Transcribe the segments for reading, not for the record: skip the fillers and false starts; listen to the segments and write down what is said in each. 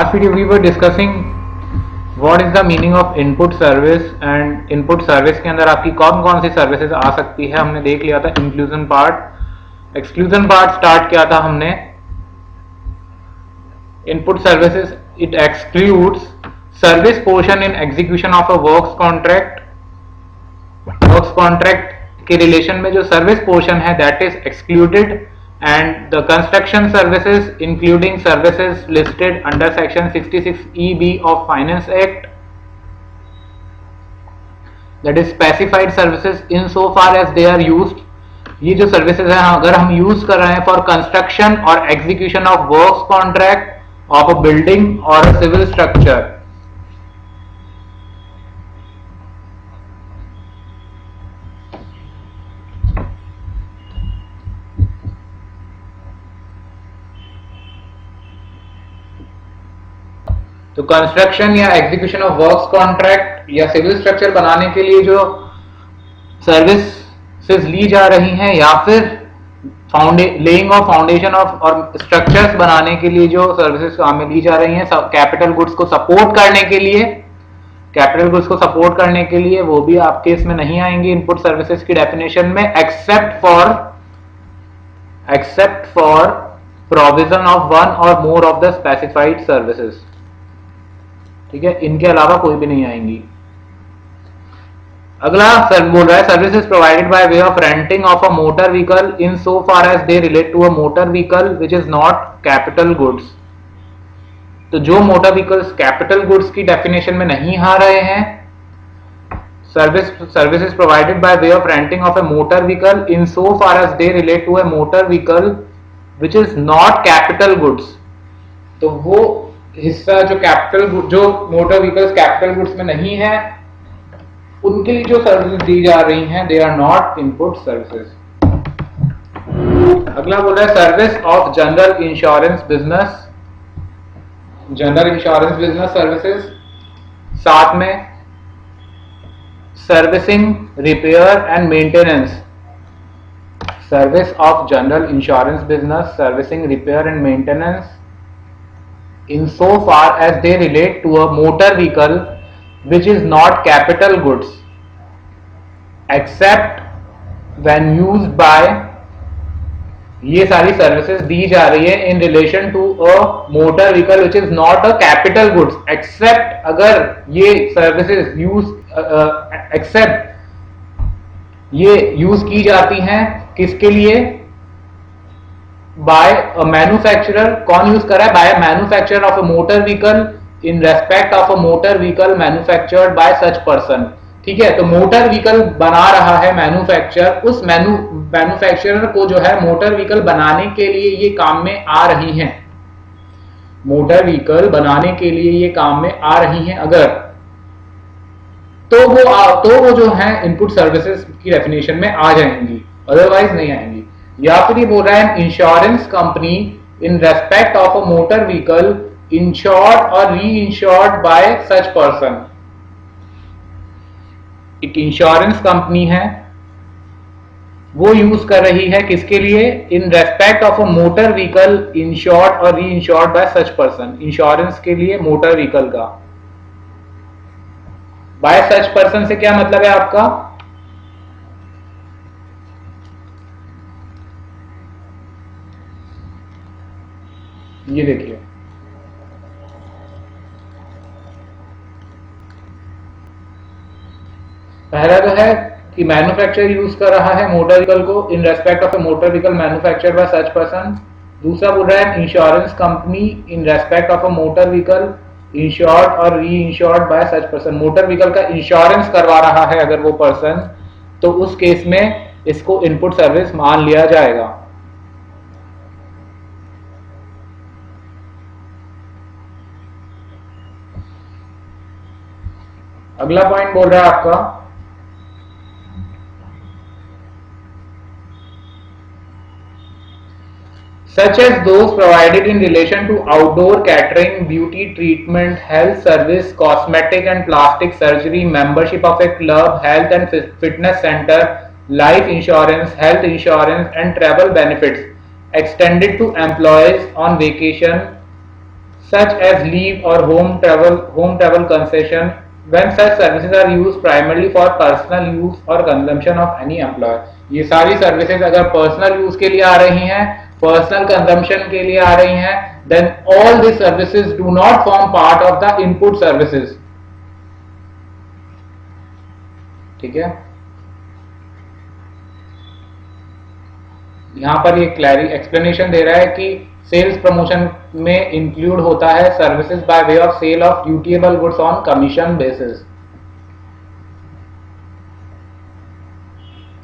last video we were discussing what is the meaning of input service and input service के अंदर आपकी कौन कौन सी सर्विसेज आ सकती है. हमने देख लिया था inclusion part. Exclusion part start किया था हमने. Input services it excludes service portion in execution of a works contract. Works contract के रिलेशन में जो सर्विस पोर्शन है that is excluded, and the construction services including services listed under section 66EB of Finance Act, that is specified services in so far as they are used. ये जो services हैं अगर हम use कर रहे हैं for construction और execution of works contract of a building और अ सिविल स्ट्रक्चर, तो कंस्ट्रक्शन या एग्जीक्यूशन ऑफ वर्क्स कॉन्ट्रैक्ट या सिविल स्ट्रक्चर बनाने के लिए जो सर्विसेज ली जा रही हैं या फिर लेइंग ऑफ फाउंडेशन ऑफ और स्ट्रक्चर्स बनाने के लिए जो सर्विसेज काम में ली जा रही हैं कैपिटल गुड्स को सपोर्ट करने के लिए, कैपिटल गुड्स को सपोर्ट करने के लिए वो भी आपके इसमें नहीं आएंगे इनपुट सर्विसेज की डेफिनेशन में, except for provision of one और more of the specified services. ठीक है, इनके अलावा कोई भी नहीं आएंगी. अगला सर बोल रहा है services provided by way of renting of a motor vehicle in so far as they relate to a motor vehicle which is not capital goods. तो जो मोटर व्हीकल्स कैपिटल गुड्स की डेफिनेशन में नहीं आ रहे हैं, services provided by way of renting of a motor vehicle in so far as they relate to a motor vehicle which is not capital goods, तो वो हिस्सा जो मोटर व्हीकल्स कैपिटल गुड्स में नहीं है उनके लिए जो सर्विसेज दी जा रही हैं they are not input services. अगला बोल रहा है service of general insurance business. General insurance business services, साथ में servicing, repair and maintenance. Service of general insurance business, servicing, repair and maintenance in so far as they relate to a motor vehicle which is not capital goods, except when used by, ये सारी services दी जा रही है in relation to a motor vehicle which is not a capital goods, except अगर ये services use की जाती हैं किसके लिए, बाय अ मैन्युफैक्चरर. कौन यूज कर रहा है? By manufacturer of a motor vehicle in respect of a motor vehicle manufactured by such person. ठीक है, तो मोटर व्हीकल बना रहा है मैन्युफैक्चरर, उस मैन्युफैक्चरर को जो है मोटर व्हीकल बनाने के लिए ये काम में आ रही हैं, मोटर व्हीकल बनाने के लिए ये काम में आ रही हैं अगर, तो वो जो है इनपुट सर्विसेज की डेफिनेशन में आ जाएंगी, अदरवाइज नहीं आएंगी. या फिर ये बोल रहा है insurance company in respect of a motor vehicle insured और री इंश्योर्ड बाय सच पर्सन. एक इंश्योरेंस कंपनी है, वो यूज कर रही है किसके लिए, इन respect of a motor vehicle insured और री insured bye such person. Insurance के लिए मोटर व्हीकल का. बाय सच पर्सन से क्या मतलब है आपका, ये देखिए पहला तो है कि मैन्युफैक्चरर यूज कर रहा है मोटर व्हीकल को इन respect of A motor vehicle manufactured by such person. दूसरा बोल रहा है insurance company in respect of a motor vehicle insured और री insured bye such person. Motor vehicle का इंश्योरेंस करवा रहा है अगर वो पर्सन, तो उस केस में इसको इनपुट सर्विस मान लिया जाएगा. अगला पॉइंट बोल रहा है आपका such as those provided in relation to outdoor catering, beauty treatment, health service, cosmetic and plastic surgery, membership of a club, health and fitness center, life insurance, health insurance and travel benefits extended to employees on vacation, such as leave or home travel concession, when such services are used primarily for personal use or consumption of any employer. ये सारी services अगर personal use के लिए आ रही हैं, personal consumption के लिए आ रही हैं, then all these services do not form part of the input services. ठीक है, यहां पर ये एक्सप्लेनेशन दे रहा है कि सेल्स प्रमोशन में इंक्लूड होता है services by way of sale of dutiable goods on commission basis.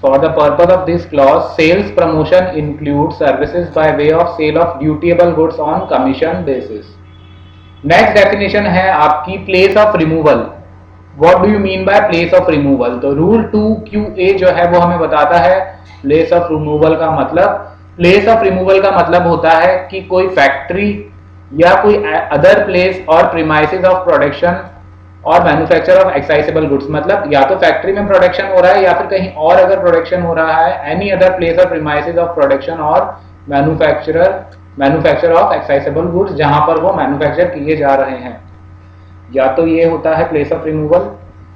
For the purpose of this clause, sales promotion includes services by way of sale of dutiable goods on commission basis. Next definition है आपकी place of removal. What do you mean by place of removal? तो Rule 2QA जो है वो हमें बताता है place of removal का मतलब. प्लेस ऑफ रिमूवल का मतलब होता है कि कोई फैक्ट्री या कोई अदर प्लेस और प्रीमाइसेस ऑफ प्रोडक्शन और मैन्युफैक्चर ऑफ एक्साइसेबल गुड्स. मतलब या तो फैक्ट्री में प्रोडक्शन हो रहा है या फिर कहीं और अगर प्रोडक्शन हो रहा है, एनी अदर प्लेस और प्रीमाइसेस ऑफ प्रोडक्शन और मैन्युफैक्चर ऑफ एक्साइसेबल गुड्स जहां पर वो मैन्युफैक्चर किए जा रहे हैं. या तो ये होता है प्लेस ऑफ रिमूवल,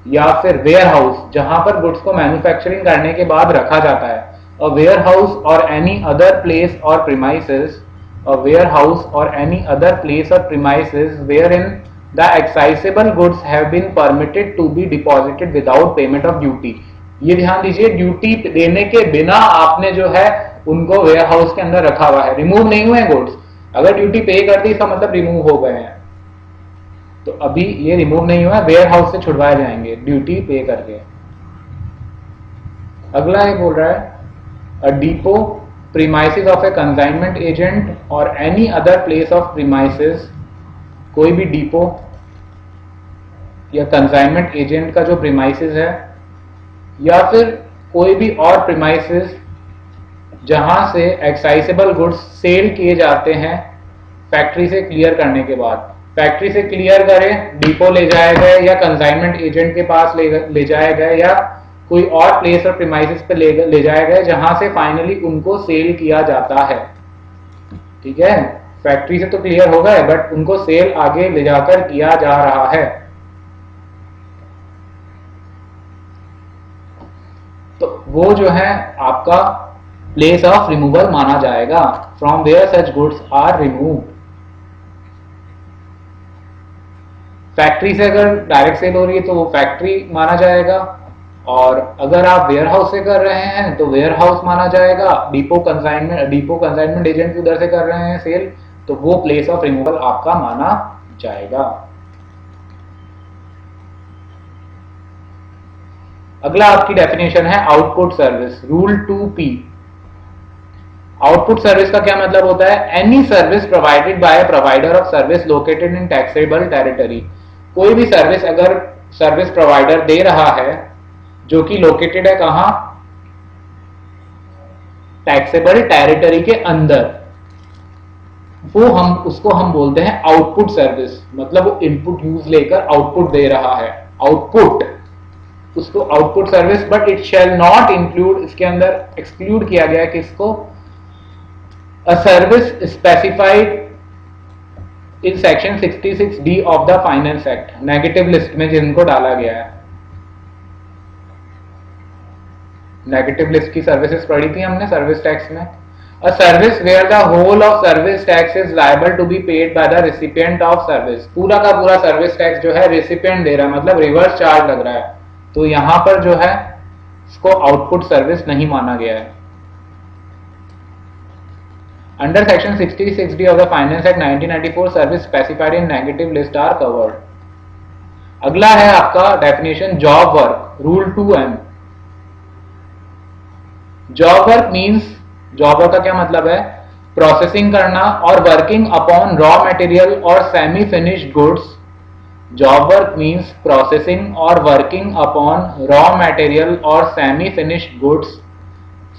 या फिर वेयर हाउस जहां पर गुड्स को मैन्युफैक्चरिंग करने के बाद रखा जाता है. A warehouse or any other place or premises, a warehouse or any other place or premises wherein the accessible goods have been permitted to be deposited without payment of duty. ये ध्यान दीजिए, duty देने के बिना आपने जो है उनको वेयर हाउस के अंदर रखा हुआ है, रिमूव नहीं हुए गुड्स. अगर ड्यूटी पे कर दी इसका मतलब रिमूव हो गए हैं, तो अभी ये रिमूव नहीं हुआ, वेयर हाउस से छुड़वाए जाएंगे ड्यूटी पे करके. अगला ये बोल रहा है a depot, premises of a consignment agent or any other place of premises. कोई भी डिपो या कंसाइनमेंट एजेंट का जो प्रीमाइसेस है, या फिर कोई भी और प्रीमाइसेस जहां से एक्साइसेबल गुड्स सेल किए जाते हैं फैक्ट्री से क्लियर करने के बाद. फैक्ट्री से क्लियर करें, डिपो ले जाए गए या कंसाइनमेंट एजेंट के पास ले जाए गए या कोई और प्लेस और प्रीमाइसेस पे ले जाए गए जहां से फाइनली उनको सेल किया जाता है. ठीक है, फैक्ट्री से तो क्लियर हो गए बट उनको सेल आगे ले जाकर किया जा रहा है. तो वो जो है आपका प्लेस ऑफ रिमूवल माना जाएगा, from where such goods are removed. Factory से अगर डायरेक्ट सेल हो रही है तो वो फैक्ट्री माना जाएगा, और अगर आप वेयर हाउस से कर रहे हैं तो वेयर हाउस माना जाएगा. डिपो कंसाइनमेंट एजेंट उधर से कर रहे हैं सेल, तो वो प्लेस ऑफ रिमूवल आपका माना जाएगा. अगला आपकी डेफिनेशन है output service. Rule 2P. Output service का क्या मतलब होता है? Any service provided by provider of service located in taxable territory. कोई भी सर्विस अगर सर्विस प्रोवाइडर दे रहा है जो कि लोकेटेड है कहां? टैक्सेबल टेरिटरी के अंदर, वो उसको हम बोलते हैं आउटपुट सर्विस. मतलब वो इनपुट यूज लेकर आउटपुट दे रहा है, आउटपुट, उसको output service. But it shall not include, इसके अंदर एक्सक्लूड किया गया है किसको? A service specified in section 66D of the finance act. Negative list में जिनको डाला गया है. नेगेटिव लिस्ट की सर्विसेज पढ़ी थी हमने सर्विस टैक्स में. A service where the whole of service tax is liable to be paid by the recipient of service. पूरा का पूरा सर्विस टैक्स जो है रिसिपिएंट दे रहा है, मतलब रिवर्स चार्ज लग रहा है. तो यहां पर जो है इसको आउटपुट सर्विस नहीं माना गया है. Under section 66D of the finance act 1994 service specified in negative list are covered. अगला है आपका definition job work. Rule 2M. Job work means, job work का क्या मतलब है? प्रोसेसिंग करना और वर्किंग अपॉन रॉ मटेरियल और semi finished goods. Job work means processing और वर्किंग अपॉन रॉ मटेरियल और semi finished goods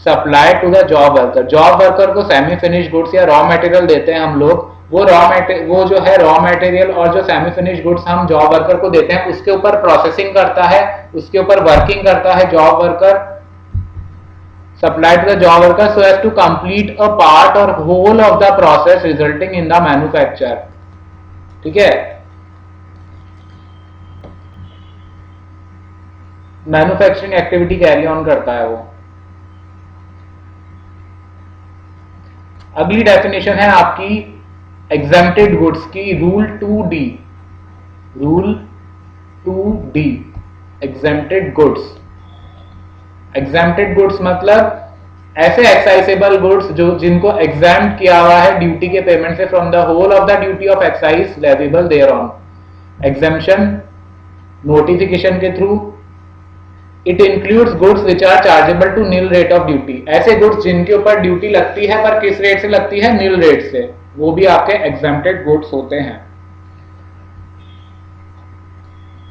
supply to the job worker. Job worker को सेमी फिनिश्ड गुड्स या रॉ मटेरियल देते हैं हम लोग. वो जो है रॉ मटेरियल और जो सेमी फिनिश्ड गुड्स हम जॉब वर्कर को देते हैं, उसके ऊपर प्रोसेसिंग करता है, उसके ऊपर वर्किंग करता है job worker. Supplied to the job worker so as to complete a part or whole of the process resulting in the manufacture. ठीक है, मैन्युफैक्चरिंग एक्टिविटी कैरी ऑन करता है वो। अगली डेफिनेशन है आपकी एग्जेम्प्टेड गुड्स की, rule 2D। Rule 2D exempted goods. Exempted goods मतलब ऐसे एक्साइजेबल गुड्स जो जिनको एग्जाम्प्ट किया हुआ है ड्यूटी के पेमेंट से from the whole of the duty of excise leviable thereon. Exemption notification के through. It includes goods which are chargeable to nil rate of duty. ऐसे गुड्स जिनके ऊपर ड्यूटी लगती है पर किस रेट से लगती है, नील रेट से, वो भी आपके एग्जेम्प्टेड गुड्स होते हैं।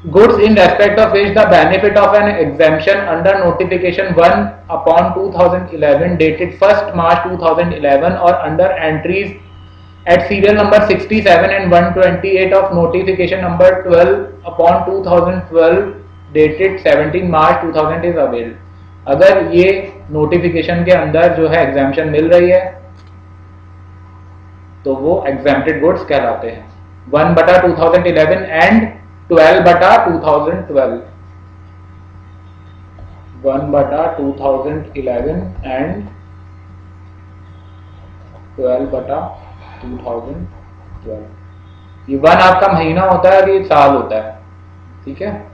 Goods in respect of which the benefit of an exemption under notification 1/2011 dated 1st March 2011 or under entries at serial number 67 and 128 of notification number 12/2012 dated 17 March 2000 is availed। अगर ये notification के अंदर जो है exemption मिल रही है तो वो एग्जेम्प्टेड गुड्स कहलाते हैं। 1/2011 एंड 12/2012। 1/2011 एंड 12/2012। ये 1 आपका महीना होता है और ये साल होता है, ठीक है।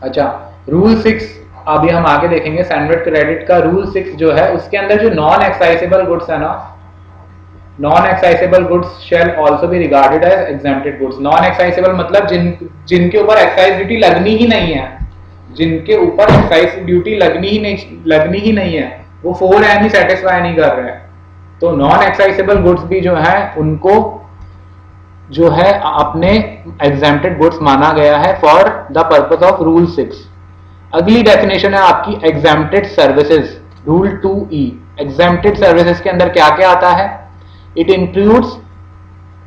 अच्छा, रूल 6 अभी हम आगे देखेंगे। स्टैंडर्ड क्रेडिट का रूल 6 जो है उसके अंदर जो नॉन एक्साइजेबल गुड्स है ना, non excisable goods shall also be regarded as exempted goods. Non excisable मतलब जिनके ऊपर एक्साइज ड्यूटी लगनी ही नहीं है, जिनके ऊपर एक्साइज ड्यूटी लगनी ही नहीं है, वो 4M ही सेटिस्फाई नहीं कर रहे हैं, तो नॉन एक्साइजेबल गुड्स भी जो है उनको जो है अपने एग्जेम्प्टेड गुड्स माना गया है for the purpose of rule 6। अगली डेफिनेशन है आपकी exempted services, rule 2E। Exempted services के अंदर क्या क्या आता है? It includes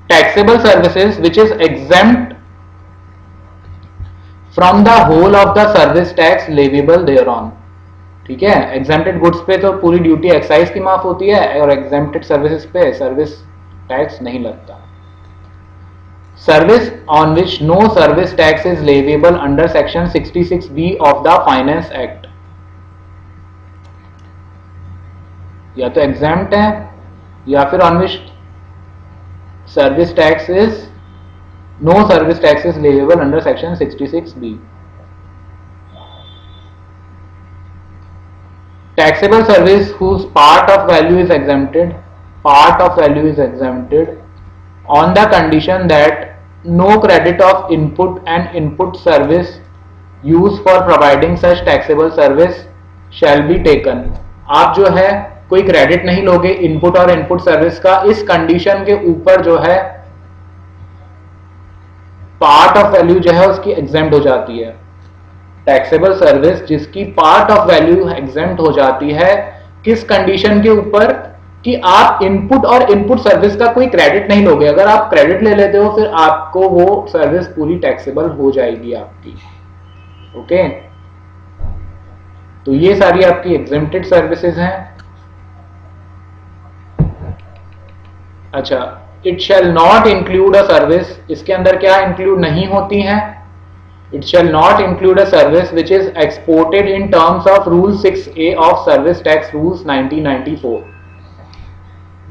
taxable services which is exempt from the whole of the service tax leviable thereon। ठीक है, exempted goods पे तो पूरी ड्यूटी एक्साइज की माफ होती है और exempted services पे सर्विस टैक्स नहीं लगता। Service on which no service tax is leviable under section 66B of the Finance Act, या तो exempt है या फिर on which service tax is no service tax is leviable under section 66B। taxable service whose part of value is exempted on the condition that no credit of input and input service used for providing such taxable service shall be taken। आप जो है कोई credit नहीं लोगे input और input service का, इस condition के ऊपर जो है पार्ट ऑफ वैल्यू जो है उसकी एग्जेम्प्ट हो जाती है। टैक्सेबल सर्विस जिसकी पार्ट ऑफ वैल्यू एग्जेम्प्ट हो जाती है, किस कंडीशन के ऊपर? कि आप इनपुट और इनपुट सर्विस का कोई क्रेडिट नहीं लोगे। अगर आप क्रेडिट ले लेते हो फिर आपको वो सर्विस पूरी टैक्सेबल हो जाएगी आपकी। ओके, तो ये सारी आपकी एग्जेम्प्टेड सर्विसेज हैं। अच्छा, it shall not include a service, इसके अंदर क्या इंक्लूड नहीं होती हैं? It shall not include a service which is exported in terms of rule 6A of service tax rules 1994।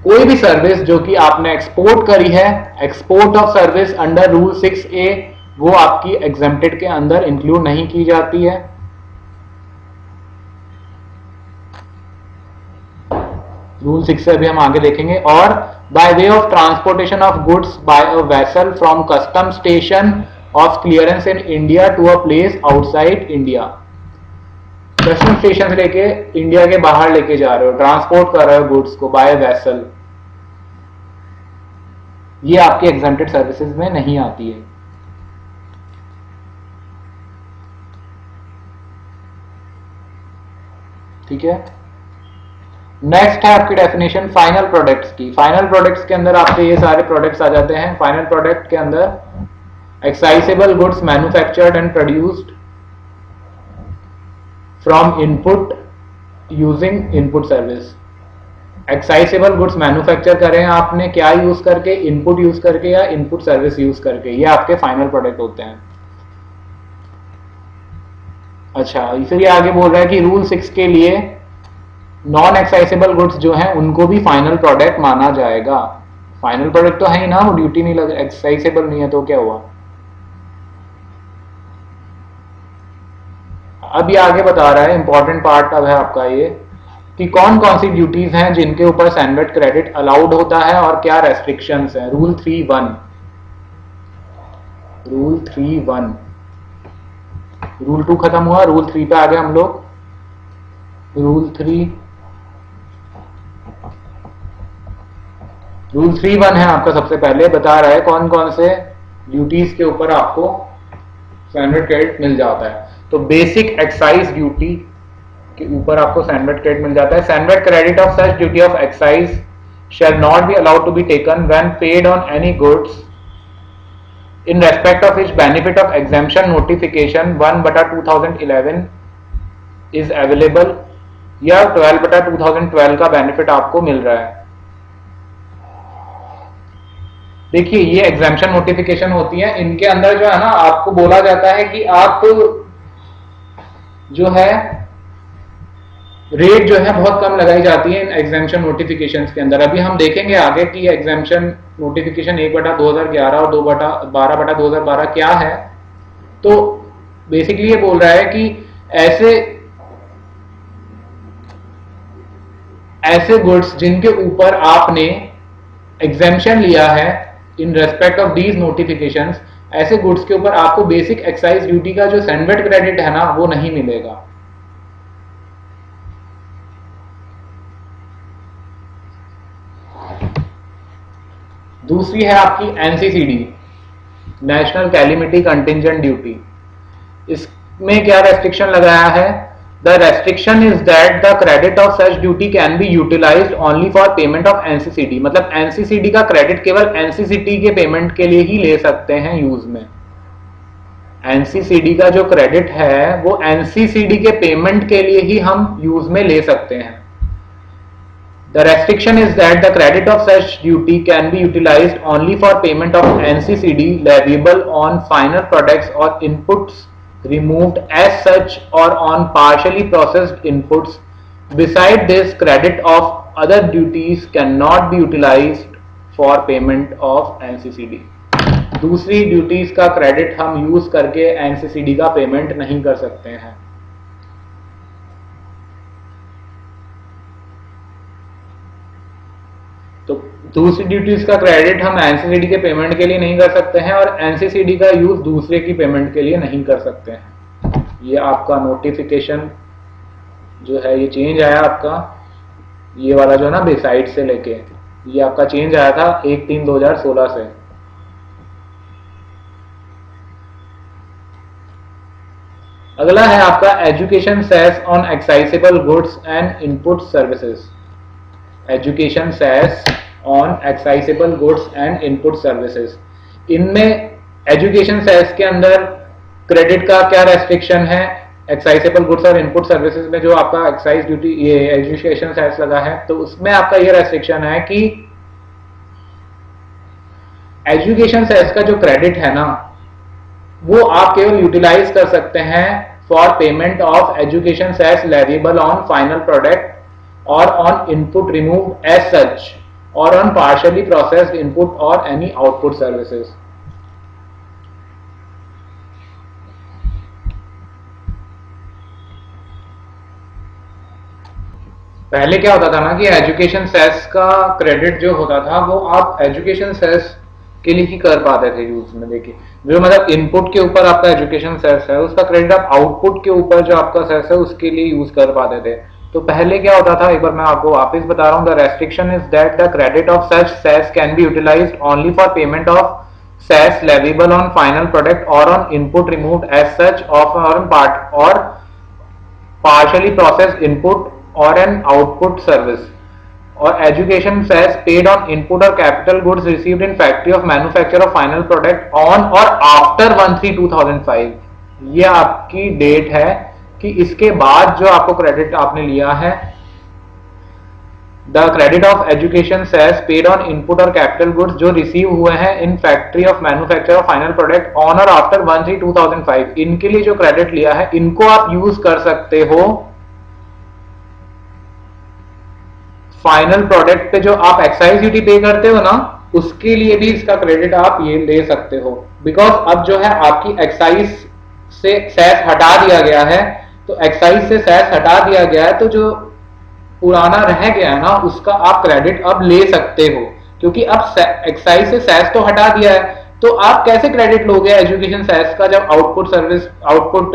कोई भी सर्विस जो कि आपने एक्सपोर्ट करी है, export of service under rule 6A, वो आपकी एग्जेम्प्टेड के अंदर इंक्लूड नहीं की जाती है। रूल 6 से अभी हम आगे देखेंगे। और by way of transportation of goods by a vessel from custom station of clearance in India to a place outside India. Custom station से लेके इंडिया के बाहर लेके जा रहे हो, ट्रांसपोर्ट कर रहे हो गुड्स को बाय वेसल, ये आपके एग्जेम्प्टेड सर्विसेज में नहीं आती है। ठीक है, नेक्स्ट है आपकी डेफिनेशन फाइनल प्रोडक्ट्स की। फाइनल प्रोडक्ट्स के अंदर आपके ये सारे प्रोडक्ट्स आ जाते हैं। फाइनल प्रोडक्ट के अंदर excisable goods manufactured and produced from input using input service. Excisable goods manufacture करें आपने क्या यूज करके, इनपुट यूज करके या इनपुट सर्विस यूज करके, ये आपके फाइनल प्रोडक्ट होते हैं। अच्छा, फिर ये आगे बोल रहा है कि रूल 6 के लिए नॉन एक्साइजेबल गुड्स जो हैं उनको भी फाइनल प्रोडक्ट माना जाएगा। फाइनल प्रोडक्ट तो है ही ना, वो ड्यूटी नहीं लग, एक्साइजेबल नहीं है तो क्या हुआ। अब ये आगे बता रहा है, इंपॉर्टेंट पार्ट अब है आपका ये, कि कौन कौन सी ड्यूटीज हैं जिनके ऊपर सैनवेट क्रेडिट अलाउड होता है और क्या रेस्ट्रिक्शंस हैं। रूल 3.1, रूल 3.1, रूल 2 खत्म हुआ, रूल 3 पे आ गए हम लोग। रूल 3.1 है आपका, सबसे पहले बता रहा है कौन कौन से ड्यूटीज के ऊपर आपको सैनवेट क्रेडिट मिल जाता है। तो बेसिक एक्साइज ड्यूटी के ऊपर आपको सैनवेट क्रेडिट मिल जाता है। CENVAT credit of such duty of excise shall not be allowed to be taken when paid on any goods in respect of which benefit of exemption notification 1/2011 is available या 12/2012 का benefit आपको मिल रहा है। देखिए ये एग्जाम्पशन नोटिफिकेशन होती है, इनके अंदर जो है ना आपको बोला जाता है कि आप जो है रेट जो है बहुत कम लगाई जाती है इन एग्जाम्पशन नोटिफिकेशंस के अंदर। अभी हम देखेंगे आगे कि एग्जाम्पशन नोटिफिकेशन 1/2011 और 12/2012 क्या है। तो बेसिकली ये बोल रहा है कि ऐसे गुड्स जिनके ऊपर आपने एग्जाम्पशन लिया है इन रेस्पेक्ट ऑफ दीज नोटिफिकेशंस, ऐसे गुड्स के ऊपर आपको बेसिक एक्साइज ड्यूटी का जो सैनवेट क्रेडिट है ना वो नहीं मिलेगा। दूसरी है आपकी NCCD, national calamity contingent duty. इसमें क्या रेस्ट्रिक्शन लगाया है, the restriction is that the credit of such duty can be utilised only for payment of NCCD. मतलब एनसीसीडी का क्रेडिट केवल एनसीसीडी के पेमेंट के लिए ही ले सकते हैं यूज में। एनसीसीडी का जो क्रेडिट है वो एनसीसीडी के पेमेंट के लिए ही हम यूज में ले सकते हैं। The restriction is that the credit of such duty can be utilized only for payment of NCCD leviable on final products or inputs removed as such or on partially processed inputs. Beside this, credit of other duties cannot be utilized for payment of NCCD. दूसरी duties का credit हम use करके NCCD का payment नहीं कर सकते हैं। तो दूसरी ड्यूटीज का क्रेडिट हम एनसीसीडी के पेमेंट के लिए नहीं कर सकते हैं और एनसीसीडी का यूज दूसरे की पेमेंट के लिए नहीं कर सकते हैं। ये आपका नोटिफिकेशन जो है ये चेंज आया आपका, ये वाला जो है ना बेसाइड से लेके, ये आपका चेंज आया था 1/3/2016 से। अगला है आपका education cess on excisable goods and input services. Education cess on excisable goods and input services, इनमें एजुकेशन सेस के अंदर क्रेडिट का क्या रेस्ट्रिक्शन है, एक्साइजेबल गुड्स और इनपुट सर्विसेज में जो आपका एक्साइज ड्यूटी ये एजुकेशन सेस लगा है तो उसमें आपका ये रेस्ट्रिक्शन है कि एजुकेशन सेस का जो क्रेडिट है ना वो आप केवल यूटिलाइज कर सकते हैं for payment of education cess leviable on final product or on input removed as such or on partially processed input or any output services. पहले क्या होता था ना कि एजुकेशन सेस का क्रेडिट जो होता था वो आप एजुकेशन सेस के लिए ही कर पाते थे यूज में। देखिए जो मतलब इनपुट के ऊपर आपका एजुकेशन सेस है उसका क्रेडिट आप आउटपुट के ऊपर जो आपका सेस है उसके लिए यूज कर पाते थे। तो पहले क्या होता था, एक बार मैं आपको वापस बता रहा हूँ, the restriction is that the credit of such cess can be utilised only for payment of cess leviable on final product और on input removed as such of और पार्ट और पार्शियली प्रोसेस्ड इनपुट और an output service और education cess paid on input और capital goods received in factory of manufacture of final product on और after 1/3/2005। ये आपकी date है कि इसके बाद जो आपको क्रेडिट आपने लिया है the credit of education cess paid on input और कैपिटल गुड्स जो रिसीव हुए हैं in factory of manufacture of final product on और आफ्टर 1/3/2005, इनके लिए जो क्रेडिट लिया है इनको आप यूज कर सकते हो फाइनल प्रोडक्ट पे जो आप एक्साइज ड्यूटी पे करते हो ना, उसके लिए भी इसका क्रेडिट आप ये ले सकते हो। बिकॉज अब जो है आपकी एक्साइज से सेस हटा दिया गया है, तो एक्साइज से सेस हटा दिया गया है, तो जो पुराना रह गया है ना उसका आप क्रेडिट अब ले सकते हो, क्योंकि अब एक्साइज से सेस तो हटा दिया है। तो आप कैसे क्रेडिट लोगे एजुकेशन सेस का जब आउटपुट सर्विस आउटपुट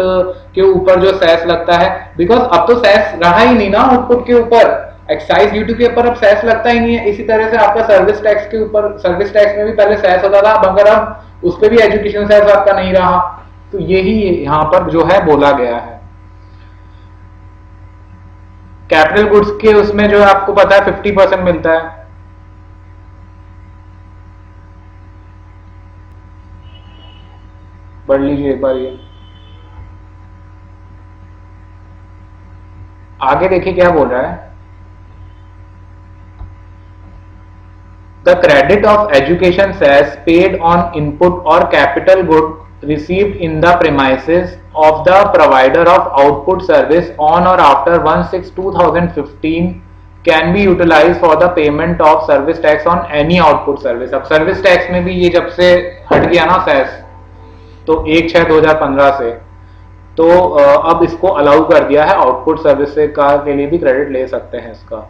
के ऊपर जो सेस लगता है, बिकॉज अब तो सेस रहा ही नहीं ना आउटपुट के ऊपर, एक्साइज ड्यूटी के ऊपर अब सेस लगता ही नहीं है। इसी तरह से आपका सर्विस टैक्स के ऊपर, सर्विस टैक्स में भी पहले सेस होता था, मगर अब उस पर भी एजुकेशन सेस आपका नहीं रहा। तो यही यहां पर जो है बोला गया है। कैपिटल गुड्स के उसमें जो है आपको पता है 50% मिलता है। पढ़ लीजिए एक बार ये, आगे देखिए क्या बोल रहा है। The credit of education cess paid on input or capital good received in the premises of the provider of output service on or after 1/6/2015 can be utilized for the payment of service tax on any output service। अब service tax में भी ये जब से हट गया ना cess, तो 1/6/2015 से, तो अब इसको अलाउ कर दिया है, आउटपुट सर्विस के लिए भी क्रेडिट ले सकते हैं इसका।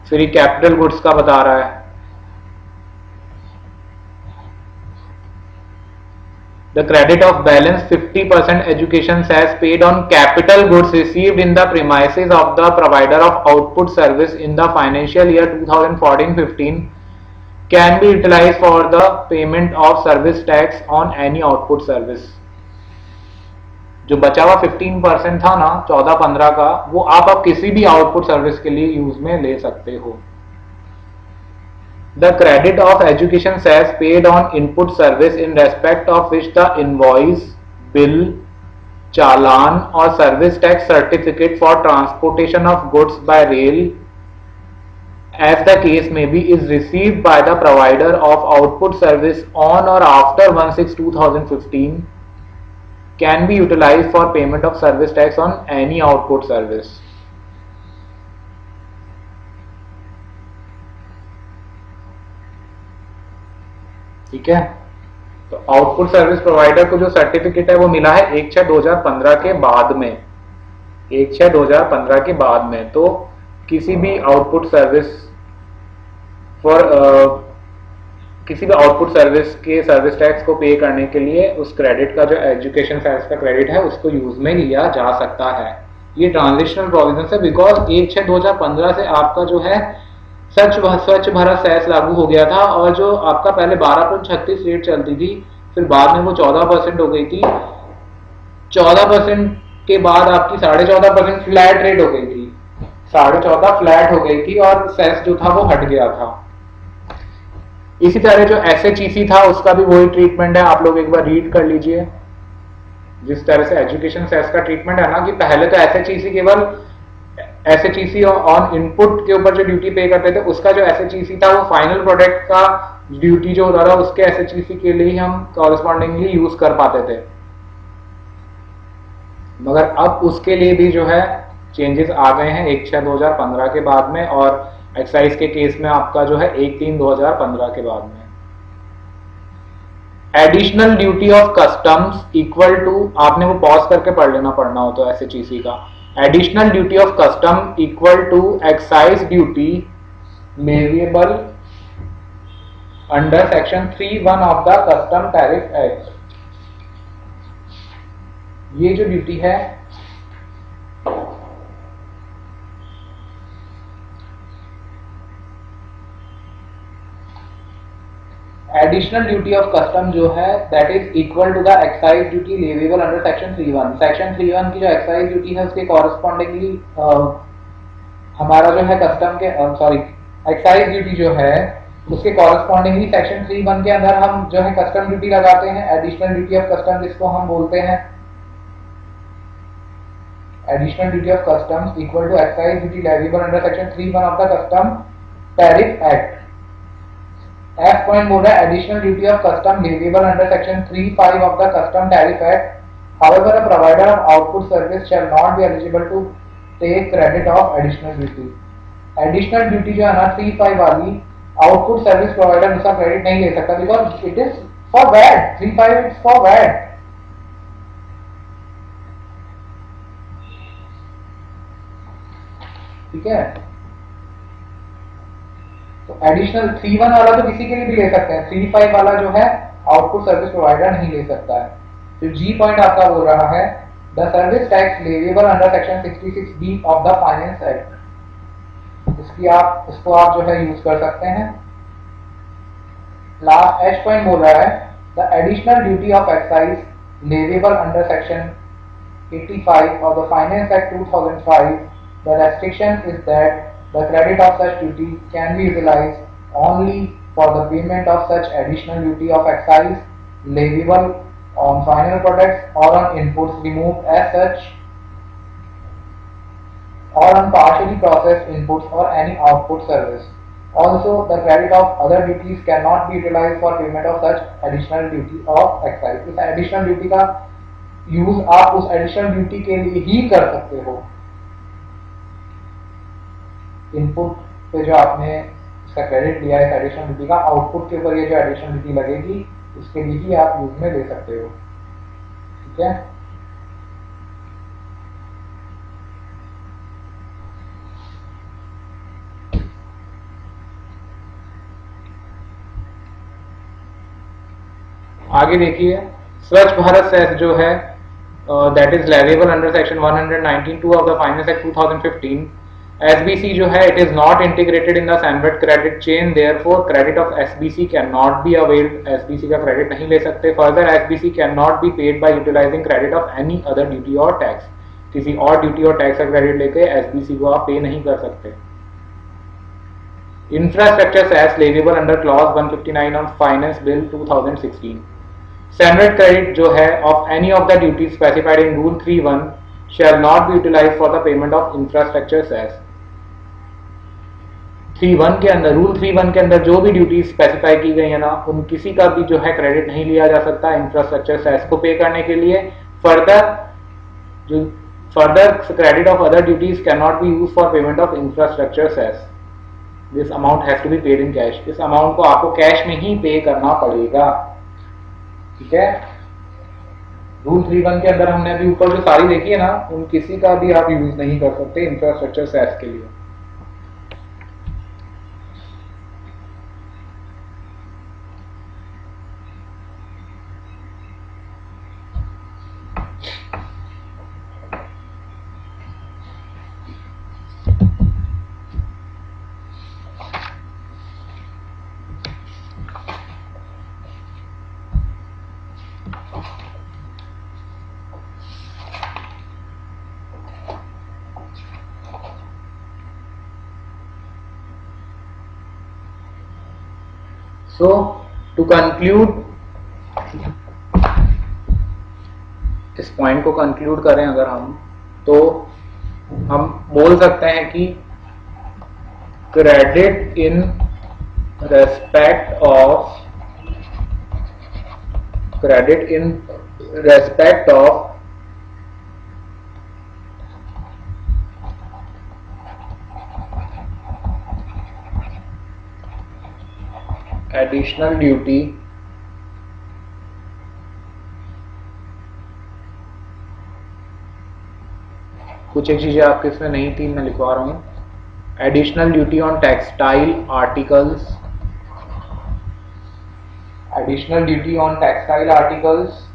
फिर ये कैपिटल गुड्स का बता रहा है। The credit of balance 50% education cess paid on capital goods received in the premises of the provider of output service in the financial year 2014-15 can be utilized for the payment of service tax on any output service। जो बचा हुआ 15% था ना 14-15 का, वो आप अब किसी भी आउटपुट सर्विस के लिए यूज में ले सकते हो। The credit of education cess paid on input service in respect of which the invoice, bill, challan or service tax certificate for transportation of goods by rail, as the case may be, is received by the provider of output service on or after 1/6/2015 can be utilized for payment of service tax on any output service। ठीक है, तो output service provider को जो certificate है वो मिला है 1/6/2015 के बाद में, 1/6/2015 के बाद में। तो किसी भी आउटपुट सर्विस फॉर किसी भी आउटपुट सर्विस के सर्विस टैक्स को पे करने के लिए उस क्रेडिट का जो एजुकेशन सर्विस का क्रेडिट है उसको यूज में लिया जा सकता है। ये ट्रांजिशनल प्रोविजन है, बिकॉज 1/6/2015 से आपका जो है स्वच्छ भारत सेस लागू हो गया था, और जो आपका पहले 12.36 रेट चलती थी, फिर बाद में वो 14% हो गई थी। 14% के बाद आपकी 14.5% फ्लैट रेट हो गई थी, 14.5 फ्लैट हो गई थी, और सेस जो था वो हट गया था। इसी तरह जो SHEC था उसका भी वही ट्रीटमेंट है, आप लोग एक बार रीड कर लीजिए। जिस तरह से एजुकेशन सेस का ट्रीटमेंट है ना, कि पहले तो SHEC केवल SHEC ऑन इनपुट के ऊपर जो ड्यूटी पे करते थे, उसका जो SHEC था वो फाइनल प्रोडक्ट का ड्यूटी जो होता था उसके SHEC के लिए हम कॉरेस्पॉन्डिंगली यूज कर पाते थे। मगर अब उसके लिए भी जो है चेंजेस आ गए हैं 1/6/2015 के बाद में, और एक्साइज के केस में आपका जो है 1/3/2015 के बाद में। Additional duty of customs equal to, आपने वो पॉज करके पढ़ लेना पढ़ना हो तो SHEC का। Additional duty of custom equal to excise duty leviable under section 3(1) of the custom tariff act. ये जो ड्यूटी है एडिशनल ड्यूटी ऑफ कस्टम जो है that is equal to the excise duty leviable under section 3(1)। Section 3(1) की जो excise duty है उसके correspondingly हमारा जो है कस्टम के एक्साइज ड्यूटी जो है उसके कॉरेस्पॉन्डिंगली सेक्शन 3(1) के अंदर हम जो है कस्टम ड्यूटी लगाते हैं। एडिशनल ड्यूटी ऑफ कस्टम जिसको हम बोलते हैं, additional duty of customs equal to excise duty leviable under section 3(1) of the Custom Tariff Act. F point बोल रहा है additional duty of custom leviable under section 3(5) of the Custom Tariff Act. However, a provider of output service shall not be eligible to take credit of additional duty. Additional duty जो है ना 3(5) वाली output service provider उसका credit नहीं ले सकता because it is for VAT. 3(5) it's for VAT. ठीक है, तो एडिशनल 3(1) वाला तो किसी के लिए भी ले सकते हैं, 3(5) वाला जो है आउटपुट सर्विस प्रोवाइडर नहीं ले सकता है। तो जी पॉइंट आपका बोल रहा है the service tax leviable under section 66B of the finance act, इसको आप जो है यूज कर सकते हैं। लास्ट एच पॉइंट बोल रहा है the additional duty of excise leviable under section 85 of the Finance Act 2005. The restriction is that the credit of such duty can be utilized only for the payment of such additional duty of excise leviable on final products or on inputs removed as such or on partially processed inputs or any output service. Also, the credit of other duties cannot be utilized for payment of such additional duty of excise. इस additional duty का use आप उस additional duty के लिए ही कर सकते हो। Input पे जो आपने इसका क्रेडिट लिया है एडिशनल ड्यूटी का, आउटपुट के ऊपर ये जो एडिशनल ड्यूटी लगेगी उसके लिए ही आप यूज में ले सकते हो। ठीक है, आगे देखिए स्वच्छ भारत सेस जो है that is leviable under section 119(2) of the Finance Act 2015. SBC जो है it is not integrated in the SAMVIT credit chain, therefore credit of SBC cannot be availed. SBC का credit नहीं ले सकते। Further, SBC cannot be paid by utilizing credit of any other duty or tax. किसी और duty और tax का credit लेके SBC को आप पे नहीं कर सकते। Infrastructure SAS leviable under clause 159 of Finance Bill 2016. Standard credit जो है of any of the duties specified in Rule 3(1) shall not be utilized for the payment of infrastructure SAS. 3(1) के अंदर, रूल 3(1) के अंदर जो भी ड्यूटी स्पेसिफाई की गई है ना, उन किसी का भी जो है क्रेडिट नहीं लिया जा सकता इंफ्रास्ट्रक्चर SAS को पे करने के लिए। Further credit of other duties can not be use for payment of infrastructure SAS. This amount has to be paid in cash. इस अमाउंट को आपको कैश में ही पे करना पड़ेगा। ठीक है, रूल 3(1) के अंदर हमने अभी ऊपर जो सारी देखी है ना, उन किसी का भी आप यूज नहीं कर सकते इंफ्रास्ट्रक्चर SAS के लिए। So to conclude, इस पॉइंट को कंक्लूड करें अगर हम, तो हम बोल सकते हैं कि credit in respect of additional duty कुछ एक चीजें आपके इसमें नहीं थी, मैं लिखवा रहा हूं। Additional duty on textile articles, additional duty on textile articles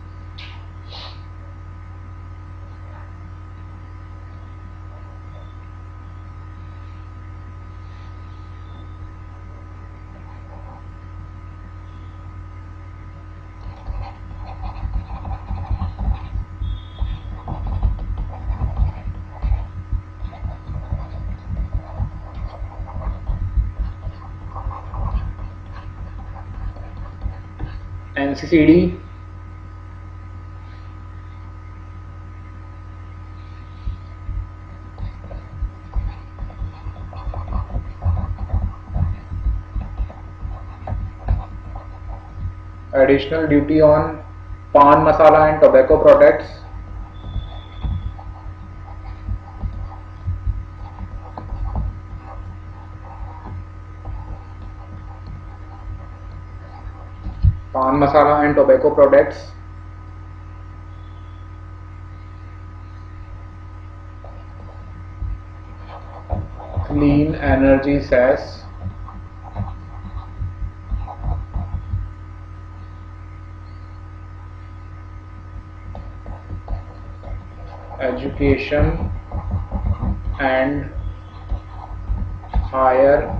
NCCD additional duty on pan masala and tobacco products, pan masala and tobacco products, clean energy cess, education and higher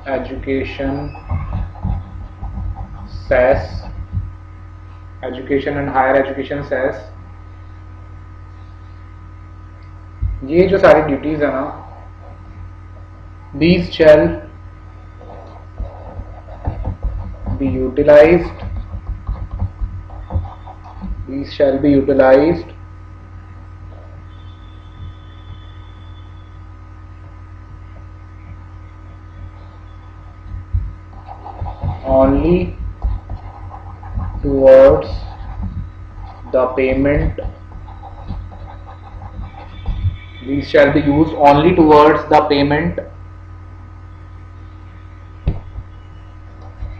education cess, education and higher education cess, ये जो सारी duties है ना, these shall be utilized, these shall be utilized only towards the payment, these shall be used only towards the payment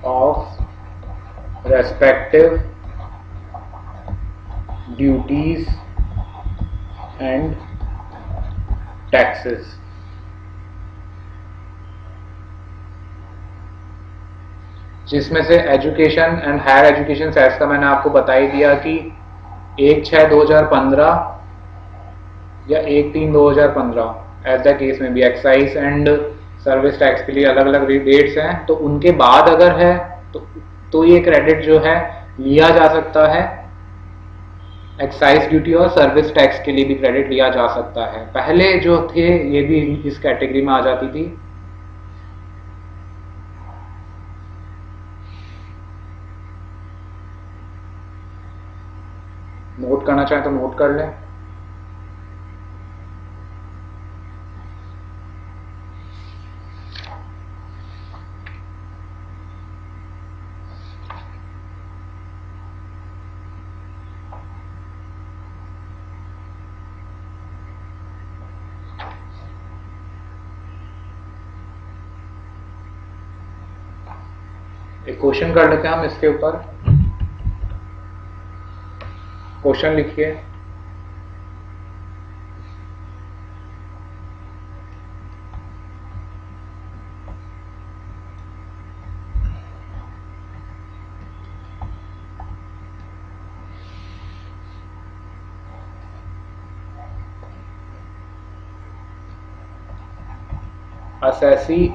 of respective duties and taxes. जिसमें से education and higher education cess का मैंने आपको बता ही दिया कि 1/6/2015 या 1/3/2015 एज द केस में भी एक्साइज एंड सर्विस टैक्स के लिए अलग अलग डेट्स हैं, तो उनके बाद अगर है तो ये क्रेडिट जो है लिया जा सकता है। एक्साइज ड्यूटी और सर्विस टैक्स के लिए भी क्रेडिट लिया जा सकता है। पहले जो थे ये भी इस कैटेगरी में आ जाती थी। नोट करना चाहें तो नोट कर लें। एक क्वेश्चन कर लेते हैं हम इसके ऊपर। क्वेश्चन लिखिए। Assessee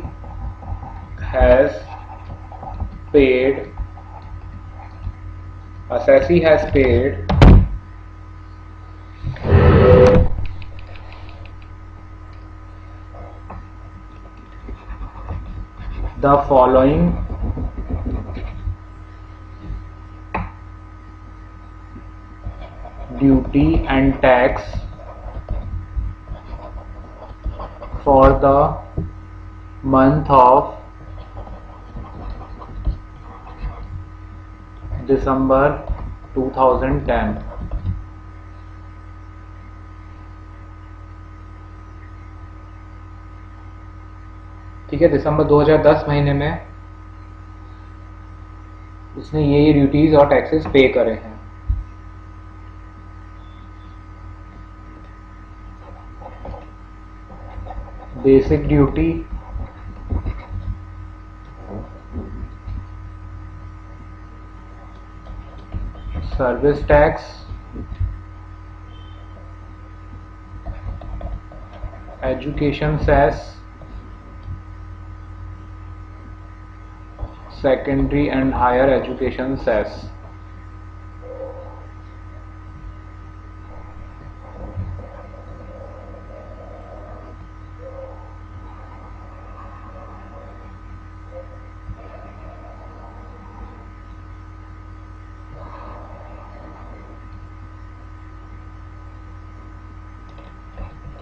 has paid the following duty and tax for the month of December 2010। ठीक है, दिसंबर 2010 महीने में उसने ये ड्यूटीज और टैक्सेस पे करे हैं। Basic duty, service tax, education cess, secondary and higher education cess.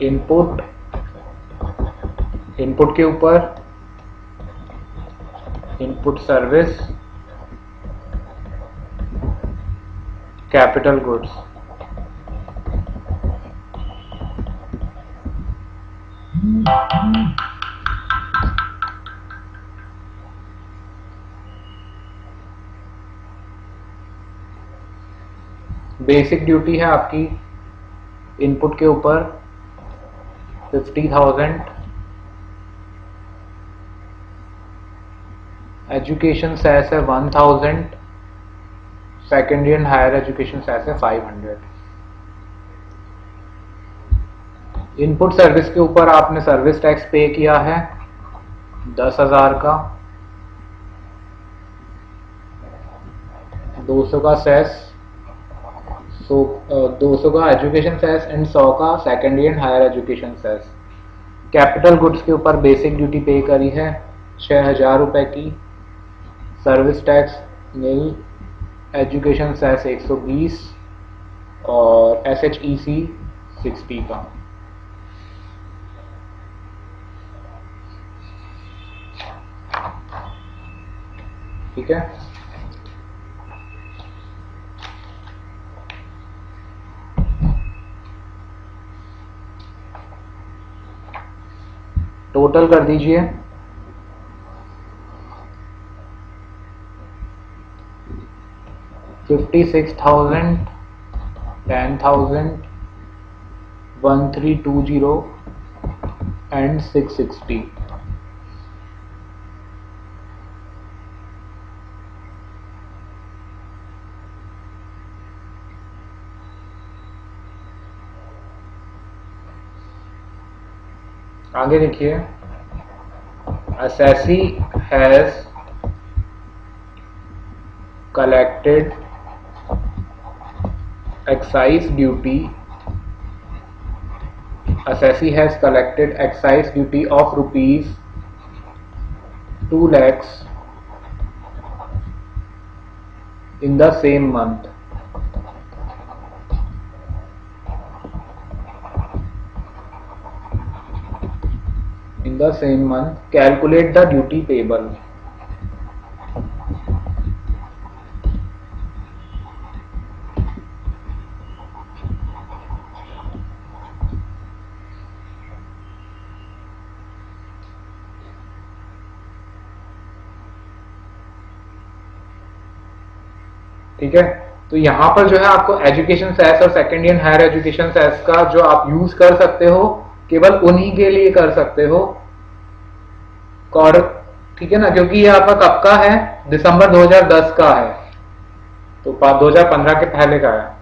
Input के ऊपर input service, capital goods, basic duty है आपकी इनपुट के ऊपर 50,000, एजुकेशन सेस है 1000, secondary and higher education cess है 500। इनपुट सर्विस के ऊपर आपने सर्विस टैक्स पे किया है 10,000 का, 200 का सेस, 200 का एजुकेशन सेस एंड 100 का secondary and higher education cess. Capital goods के ऊपर बेसिक ड्यूटी पे करी है 6,000 रुपए की, सर्विस टैक्स नील, एजुकेशन सेस 120 और SHEC 60 का। ठीक है, टोटल कर दीजिए। 56,000, 10,000, 1320 एंड 660। आगे देखिए, assessee has collected excise duty. Assessee has collected excise duty of rupees 2 lakhs in the same month. In the same month, calculate the duty payable. ठीक है, तो यहां पर जो है आपको एजुकेशन सेस और secondary and higher education cess का जो आप यूज कर सकते हो केवल उन्हीं के लिए कर सकते हो। ठीक है ना, क्योंकि ये आपका कब का है, दिसंबर 2010 का है, तो 2015 के पहले का है।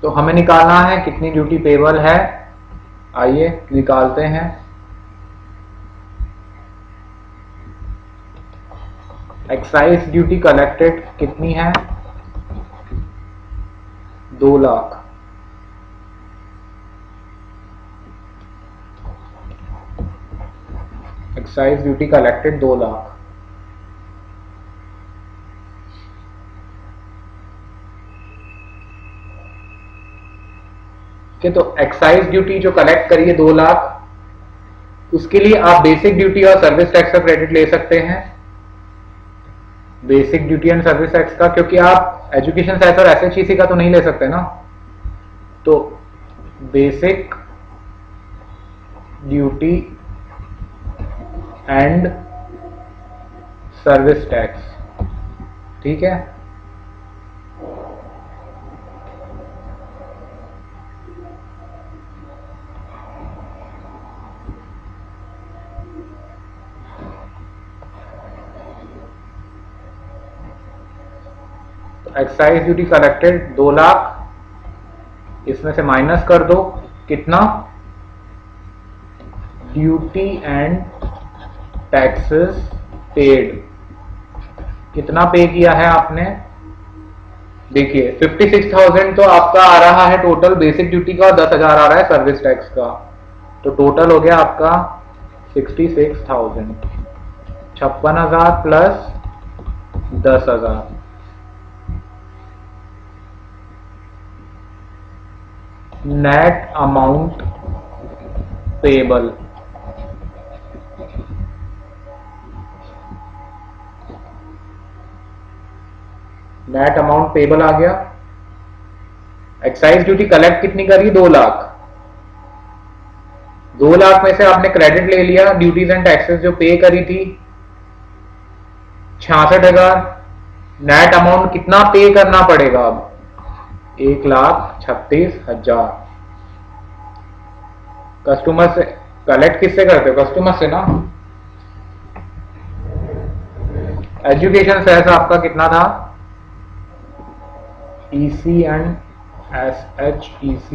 तो हमें निकालना है कितनी ड्यूटी पेबल है, आइए निकालते हैं। एक्साइज ड्यूटी कलेक्टेड कितनी है, 2 lakh. Excise duty collected 2 lakh. तो एक्साइज ड्यूटी जो कलेक्ट करिए 2 लाख, उसके लिए आप बेसिक ड्यूटी और सर्विस टैक्स का क्रेडिट ले सकते हैं। Basic duty and service tax का, क्योंकि आप एजुकेशन सेस और SHEC का तो नहीं ले सकते ना, तो basic duty and service tax. ठीक है, एक्साइज ड्यूटी कलेक्टेड 2 लाख, इसमें से माइनस कर दो कितना, ड्यूटी एंड टैक्सेस पेड। कितना पे किया है आपने, देखिए 56,000 तो आपका आ रहा है टोटल बेसिक ड्यूटी का, और 10,000 आ रहा है सर्विस टैक्स का, तो टोटल हो गया आपका 66,000, 56,000 plus 10,000, net amount payable. Net amount payable आ गया। एक्साइज ड्यूटी कलेक्ट कितनी करी? 2 लाख। 2 लाख में से आपने क्रेडिट ले लिया, ड्यूटीज एंड टैक्सेस जो पे करी थी 66,000। नेट अमाउंट कितना पे करना पड़ेगा अब? 1,36,000। कस्टमर से कलेक्ट किससे करते हो? कस्टमर से ना। एजुकेशन सेस आपका कितना था? EC and SHEC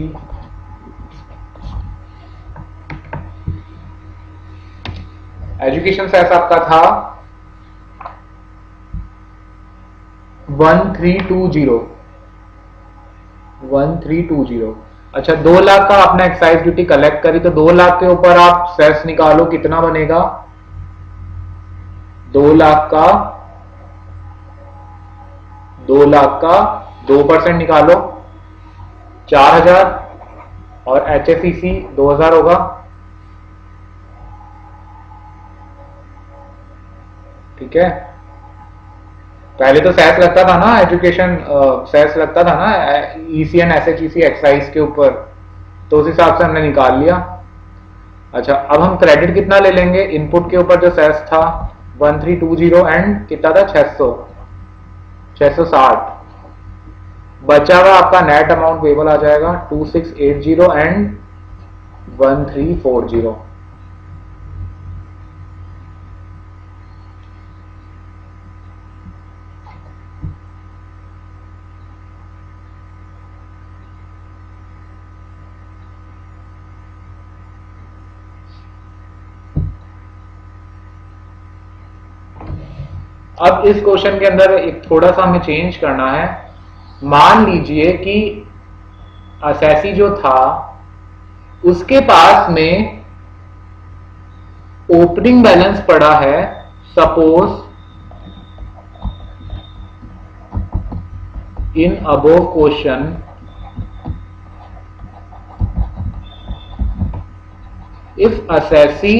education cess आपका था 1320। अच्छा 2 लाख का आपने एक्साइज ड्यूटी कलेक्ट करी, तो 2 लाख के ऊपर आप सेस निकालो, कितना बनेगा? 2 लाख का 2% निकालो, 4,000, और HSEC 2,000 होगा। ठीक है, पहले तो सेस लगता था ना, एजुकेशन सेस लगता था ना EC एंड SHEC एक्साइज के ऊपर, तो उस हिसाब से हमने निकाल लिया। अच्छा अब हम क्रेडिट कितना ले लेंगे? इनपुट के ऊपर जो सेस था 1320 एंड कितना था? 660। बचा हुआ आपका नेट अमाउंट पेबल आ जाएगा 2680 एंड 1340। अब इस क्वेश्चन के अंदर एक थोड़ा सा हमें चेंज करना है। मान लीजिए कि असेसी जो था उसके पास में ओपनिंग बैलेंस पड़ा है, suppose in above question if assessee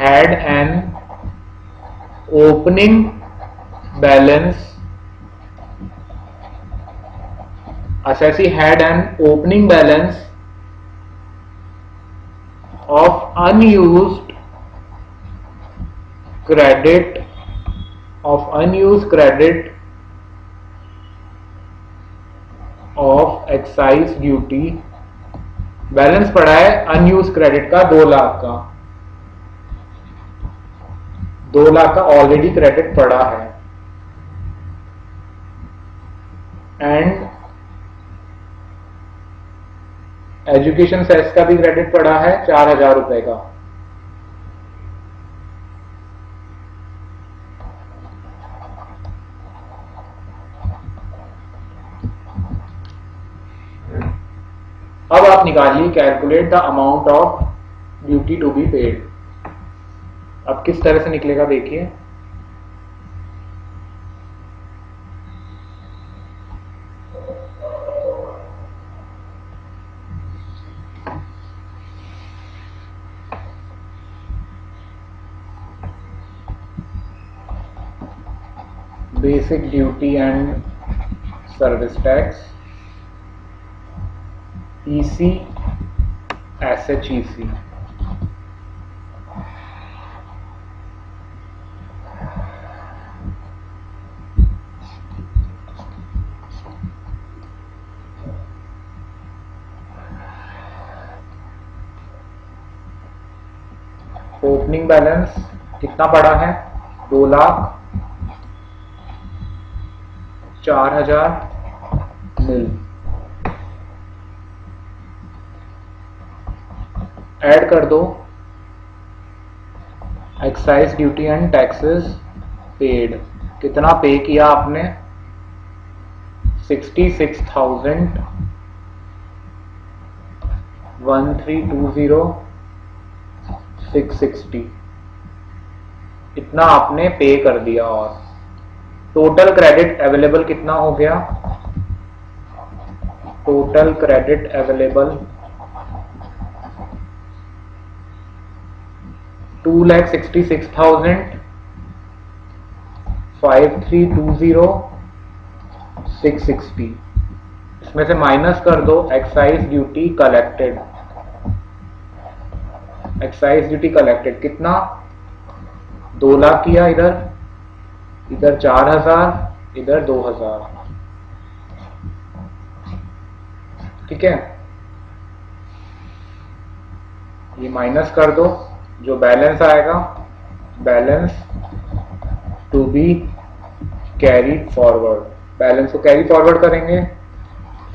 had an opening balance, Assessee had an opening balance of unused credit of excise duty। Balance पड़ा है अनयूज क्रेडिट का 2 लाख का, 2 लाख का ऑलरेडी क्रेडिट पड़ा है, एंड एजुकेशन सेस का भी क्रेडिट पड़ा है 4,000 रुपए का। अब आप निकालिए calculate the amount of duty to be paid. अब किस तरह से निकलेगा देखिए। Basic duty and service tax, EC SHEC। Opening balance कितना पड़ा है? 2 लाख, 4,000 मिल, ऐड कर दो excise duty and taxes paid, कितना पे किया आपने? 66,1320,660 इतना आपने पे कर दिया। और टोटल क्रेडिट अवेलेबल कितना हो गया? Total credit available 2,66,5,320,660। इसमें से माइनस कर दो excise duty collected. Excise duty collected कितना? 2 लाख किया, इधर 4,000, इधर 2,000। ठीक है, ये माइनस कर दो, जो बैलेंस आएगा, balance to be carried forward, balance को कैरी फॉरवर्ड करेंगे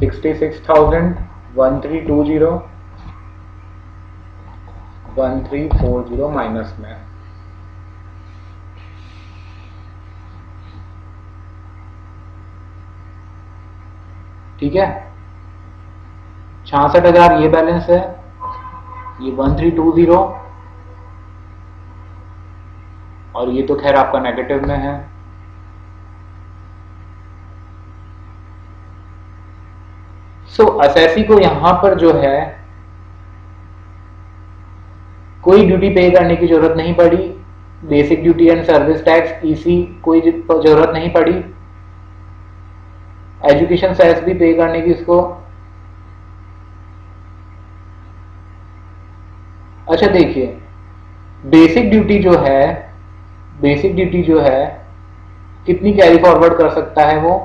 66,1320,1340 माइनस में। ठीक है, 66,000 ये बैलेंस है, ये 1320, और ये तो खैर आपका नेगेटिव में है। सो असेसी को यहां पर जो है कोई ड्यूटी पे करने की जरूरत नहीं पड़ी, basic duty and service tax EC कोई जरूरत नहीं पड़ी, एजुकेशन सेस भी पे करने की इसको। अच्छा देखिए, बेसिक ड्यूटी जो है कितनी कैरी फॉरवर्ड कर सकता है वो?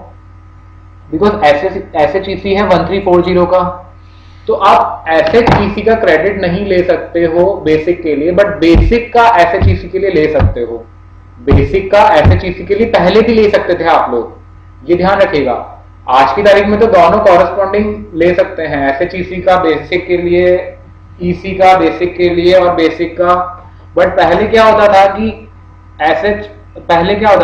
बिकॉज एसएचईसी है 1340 का, तो आप एसएचईसी का क्रेडिट नहीं ले सकते हो बेसिक के लिए, बट बेसिक का एसएचईसी के लिए ले सकते हो। बेसिक का एसएचईसी के लिए पहले भी ले सकते थे आप लोग, ये ध्यान रखिएगा। आज की तारीख में तो दोनों कॉरेस्पॉन्डिंग ले सकते हैं, एसएचईसी का बेसिक के लिए, ईसी का बेसिक के लिए और बेसिक का। बट पहले क्या होता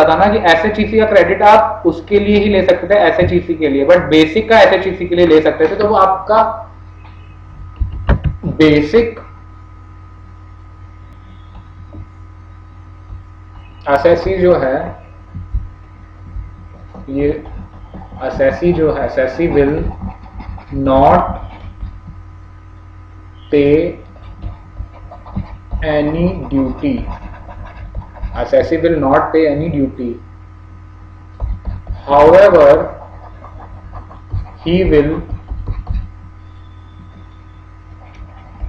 था ना कि एसएचईसी का क्रेडिट आप उसके लिए ही ले सकते थे, एसएचईसी के लिए, बट बेसिक का एसएचईसी के लिए ले सकते थे। तो वो आपका बेसिक असेसी जो है, ये असेसी जो है, असेसी विल नॉट पे any duty, assessee will not pay any duty, however he will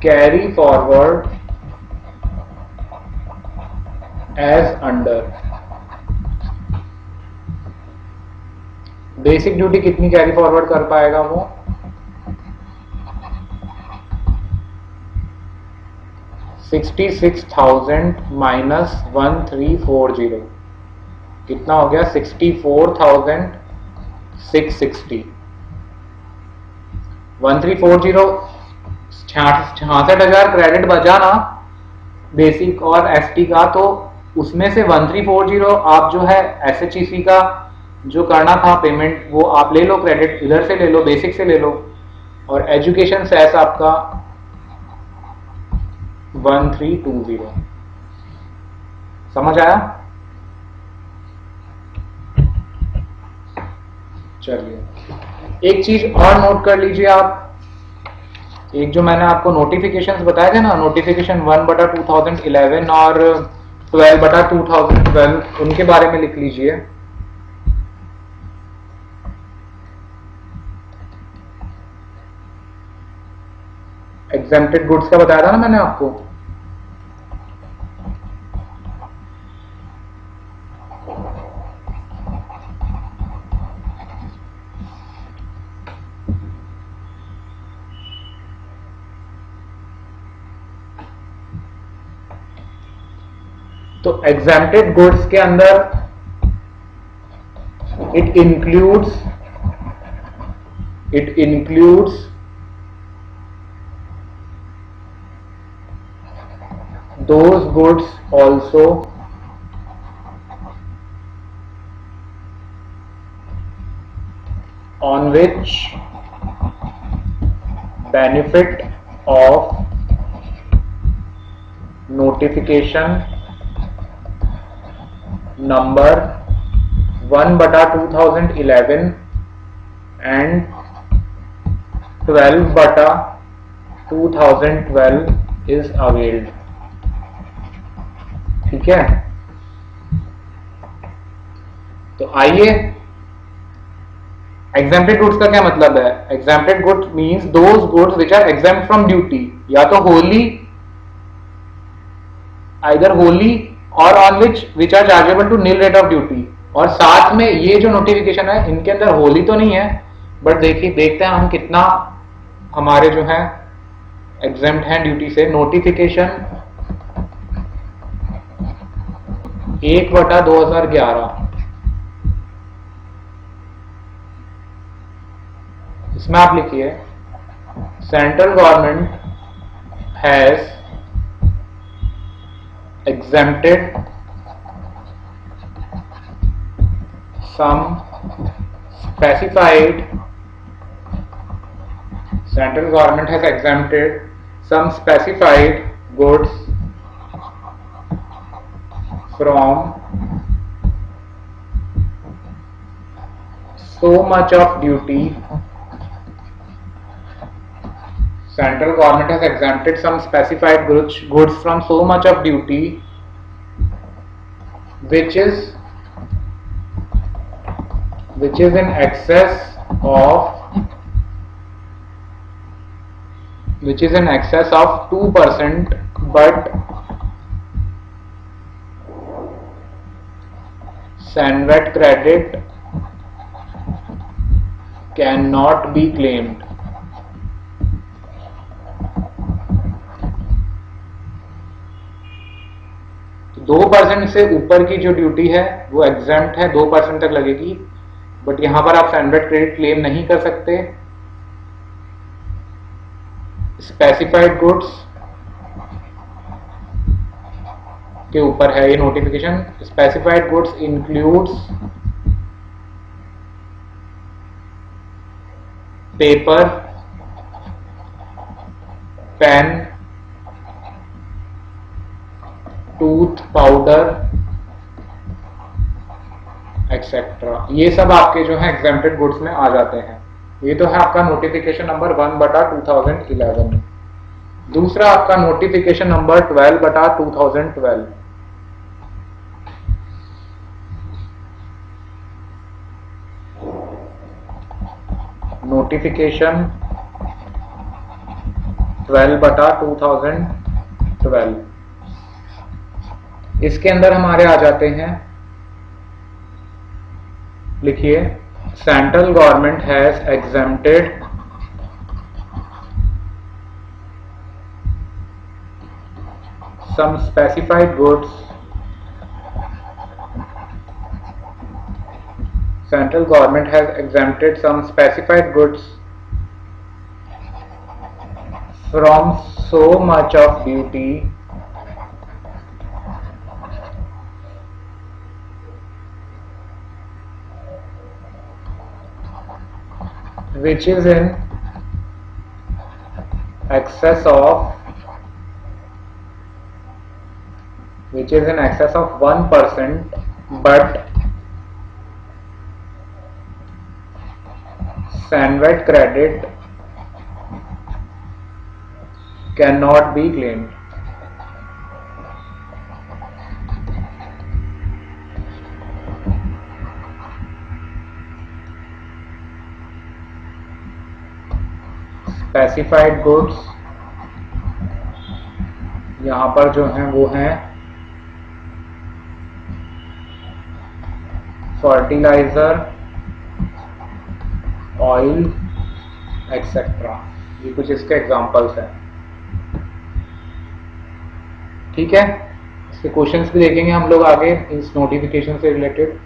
carry forward as under। Basic duty कितनी कैरी फॉरवर्ड कर पाएगा वो? 66,000 माइनस 1340 कितना हो गया? 64,660। 1340 66,000 क्रेडिट बचा ना बेसिक और एसटी का, तो उसमें से 1340 आप जो है एसएचईसी का जो करना था पेमेंट, वो आप ले लो, क्रेडिट इधर से ले लो, बेसिक से ले लो, और एजुकेशन सेस आपका 1320। समझ आया? चलिए एक चीज और नोट कर लीजिए आप, एक जो मैंने आपको नोटिफिकेशंस बताए थे ना, नोटिफिकेशन 1/2011 और 12/2012, उनके बारे में लिख लीजिए। एग्जेम्प्टेड गुड्स का बताया था ना मैंने आपको, तो एग्जेम्प्टेड गुड्स के अंदर it includes those goods also on which benefit of notification number 1/2011 and 12/2012 is availed। ठीक है, तो आइए, एग्जेम्प्टेड गुड्स का क्या मतलब है? Exempted goods means those goods which are exempt from duty, या तो होली, आइदर होली और on which are chargeable to nil rate of duty. और साथ में ये जो नोटिफिकेशन है इनके अंदर होली तो नहीं है, बट देखते हैं हम कितना हमारे जो है एग्जेम्प्ट हैं ड्यूटी से। नोटिफिकेशन 1/2011, इसमें आप लिखिए central government has exempted some specified central government has exempted some specified goods from so much of duty। Central government has exempted some specified goods from so much of duty which is in excess of 2%, but SANVAT credit cannot be claimed। तो 2% से ऊपर की जो duty है वो exempt है, 2% तक लगेगी, बट यहां पर आप सैनवेट क्रेडिट क्लेम नहीं कर सकते। स्पेसिफाइड गुड्स के ऊपर है ये notification. Specified goods includes paper, pen, tooth powder etcetera, ये सब आपके जो है एग्जेम्प्टेड गुड्स में आ जाते हैं। ये तो है आपका नोटिफिकेशन नंबर 1/2011। दूसरा आपका नोटिफिकेशन नंबर 12/2012। नोटिफिकेशन 12/2012, इसके अंदर हमारे आ जाते हैं, लिखिए central government has exempted some specified goods, central government has exempted some specified goods from so much of duty which is in excess of 1%, but SANVAT credit cannot be claimed। Specified goods यहां पर जो हैं वो हैं fertiliser, oil etcetera, ये कुछ इसके examples हैं। ठीक है, इसके क्वेश्चंस भी देखेंगे हम लोग आगे इस नोटिफिकेशन से रिलेटेड।